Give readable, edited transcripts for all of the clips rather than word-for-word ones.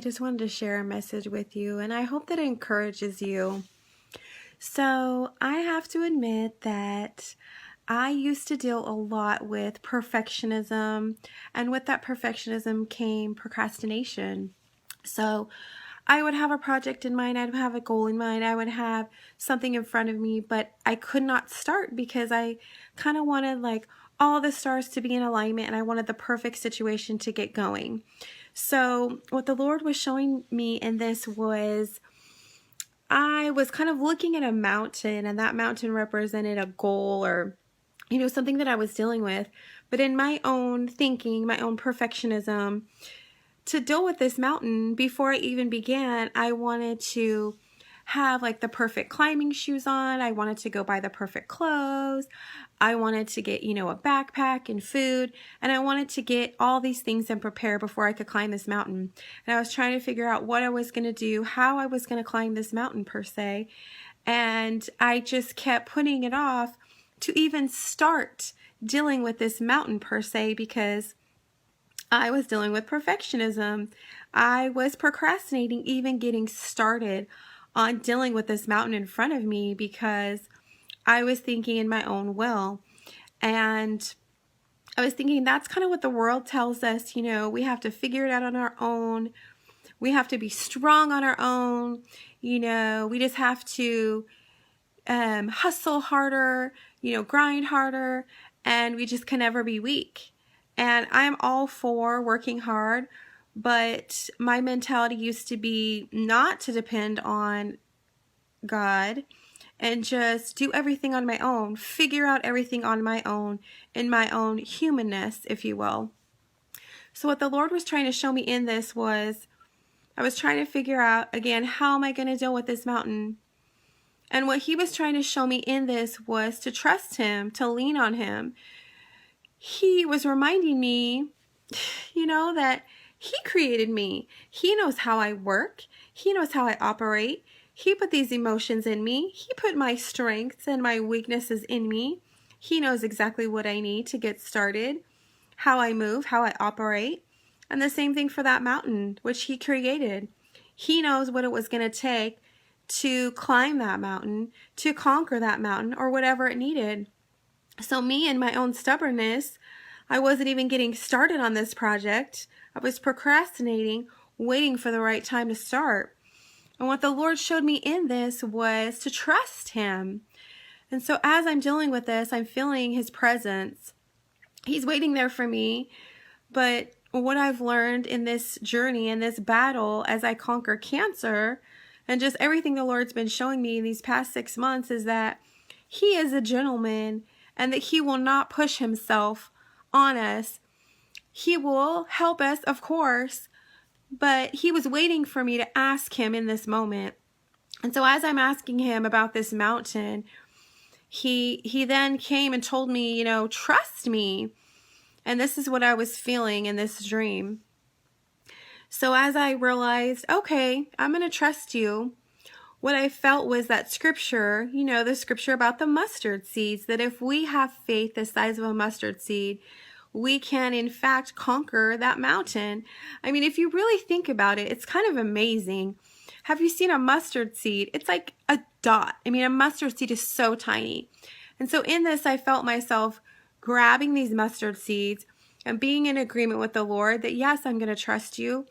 I just wanted to share a message with you, and I hope that it encourages you. So, I have to admit that I used to deal a lot with perfectionism, and with that perfectionism came procrastination. So, I would have a project in mind, I'd have a goal in mind, I would have something in front of me, but I could not start because I kind of wanted like all the stars to be in alignment and I wanted the perfect situation to get going. So what the Lord was showing me in this was I was kind of looking at a mountain, and that mountain represented a goal or something that I was dealing with. But in my own thinking, my own perfectionism, to deal with this mountain, before I even began, I wanted to have like the perfect climbing shoes on. I wanted to go buy the perfect clothes. I wanted to get, a backpack and food. And I wanted to get all these things and prepare before I could climb this mountain. And I was trying to figure out what I was going to do, how I was going to climb this mountain per se. And I just kept putting it off to even start dealing with this mountain per se, because I was dealing with perfectionism. I was procrastinating even getting started on dealing with this mountain in front of me because I was thinking in my own will. And I was thinking that's kind of what the world tells us, we have to figure it out on our own. We have to be strong on our own. We just have to hustle harder, grind harder, and we just can never be weak. And I'm all for working hard, but my mentality used to be not to depend on God and just do everything on my own, figure out everything on my own, in my own humanness, if you will. So what the Lord was trying to show me in this was, I was trying to figure out, again, how am I going to deal with this mountain? And what He was trying to show me in this was to trust Him, to lean on Him. He was reminding me, that He created me. He knows how I work. He knows how I operate. He put these emotions in me. He put my strengths and my weaknesses in me. He knows exactly what I need to get started, how I move, how I operate. And the same thing for that mountain, which He created. He knows what it was going to take to climb that mountain, to conquer that mountain, or whatever it needed. So me and my own stubbornness, I wasn't even getting started on this project. I was procrastinating, waiting for the right time to start. And what the Lord showed me in this was to trust Him. And so as I'm dealing with this, I'm feeling His presence. He's waiting there for me. But what I've learned in this journey, in this battle, as I conquer cancer, and just everything the Lord's been showing me in these past 6 months, is that He is a gentleman, and that He will not push Himself on us. He will help us, of course, but He was waiting for me to ask Him in this moment. And so as I'm asking Him about this mountain, He then came and told me, trust me. And this is what I was feeling in this dream. So as I realized, okay, I'm going to trust you, what I felt was that scripture, the scripture about the mustard seeds, that if we have faith the size of a mustard seed, we can in fact conquer that mountain. I mean, if you really think about it, it's kind of amazing. Have you seen a mustard seed? It's like a dot. I mean, a mustard seed is so tiny. And so in this, I felt myself grabbing these mustard seeds and being in agreement with the Lord that yes, I'm going to trust you.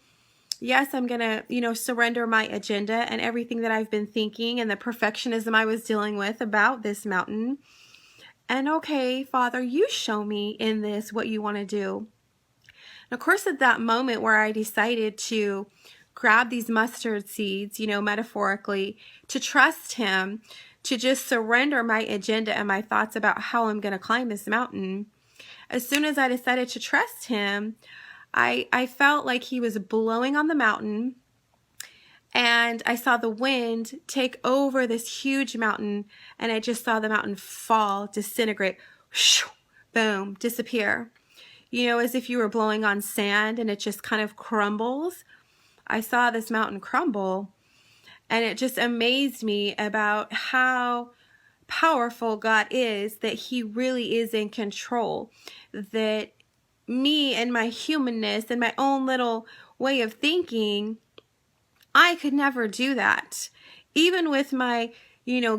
Yes, I'm going to, surrender my agenda and everything that I've been thinking and the perfectionism I was dealing with about this mountain. And okay, Father, you show me in this what you want to do. And of course, at that moment where I decided to grab these mustard seeds, metaphorically, to trust Him, to just surrender my agenda and my thoughts about how I'm going to climb this mountain, as soon as I decided to trust Him, I felt like He was blowing on the mountain, and I saw the wind take over this huge mountain, and I just saw the mountain fall, disintegrate, whoosh, boom, disappear. As if you were blowing on sand and it just kind of crumbles. I saw this mountain crumble, and it just amazed me about how powerful God is, that He really is in control, that me and my humanness and my own little way of thinking I could never do that. Even with my,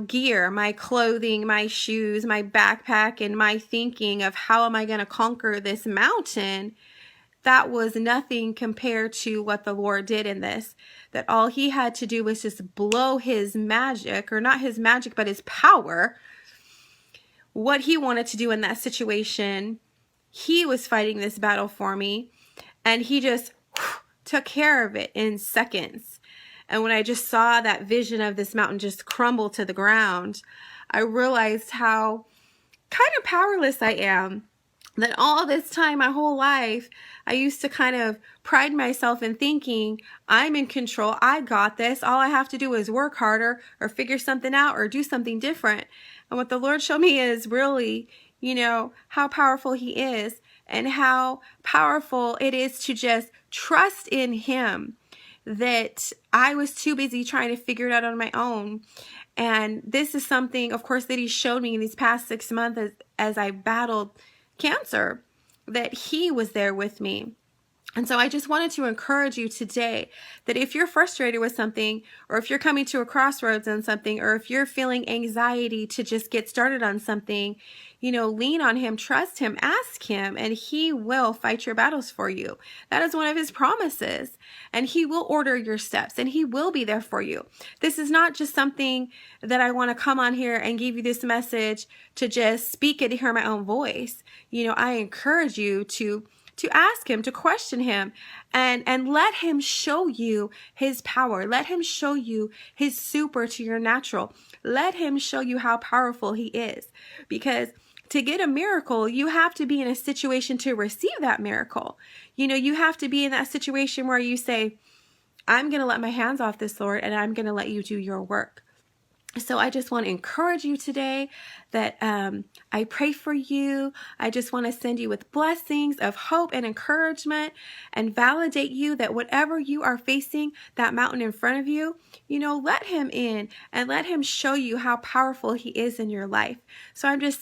gear, my clothing, my shoes, my backpack, and my thinking of how am I going to conquer this mountain, that was nothing compared to what the Lord did in this. That all he had to do was just blow his magic, or not his magic, but his power, what he wanted to do in that situation. He was fighting this battle for me, and he just took care of it in seconds. And when I just saw that vision of this mountain just crumble to the ground, I realized how kind of powerless I am. That all this time, my whole life, I used to kind of pride myself in thinking, I'm in control, I got this, all I have to do is work harder or figure something out or do something different. And what the Lord showed me is really, how powerful he is, and how powerful it is to just trust in him. That I was too busy trying to figure it out on my own. And this is something, of course, that he showed me in these past 6 months as I battled cancer, that he was there with me. And so I just wanted to encourage you today that if you're frustrated with something, or if you're coming to a crossroads on something, or if you're feeling anxiety to just get started on something, lean on him, trust him, ask him, and he will fight your battles for you. That is one of his promises, and he will order your steps, and he will be there for you. This is not just something that I want to come on here and give you this message to just speak it to hear my own voice. I encourage you to ask him, to question him, and let him show you his power. Let him show you his super to your natural. Let him show you how powerful he is. Because to get a miracle, you have to be in a situation to receive that miracle. You have to be in that situation where you say, I'm going to let my hands off this, Lord, and I'm going to let you do your work. So I just want to encourage you today that I pray for you. I just want to send you with blessings of hope and encouragement, and validate you that whatever you are facing, that mountain in front of you, let him in and let him show you how powerful he is in your life. So I'm just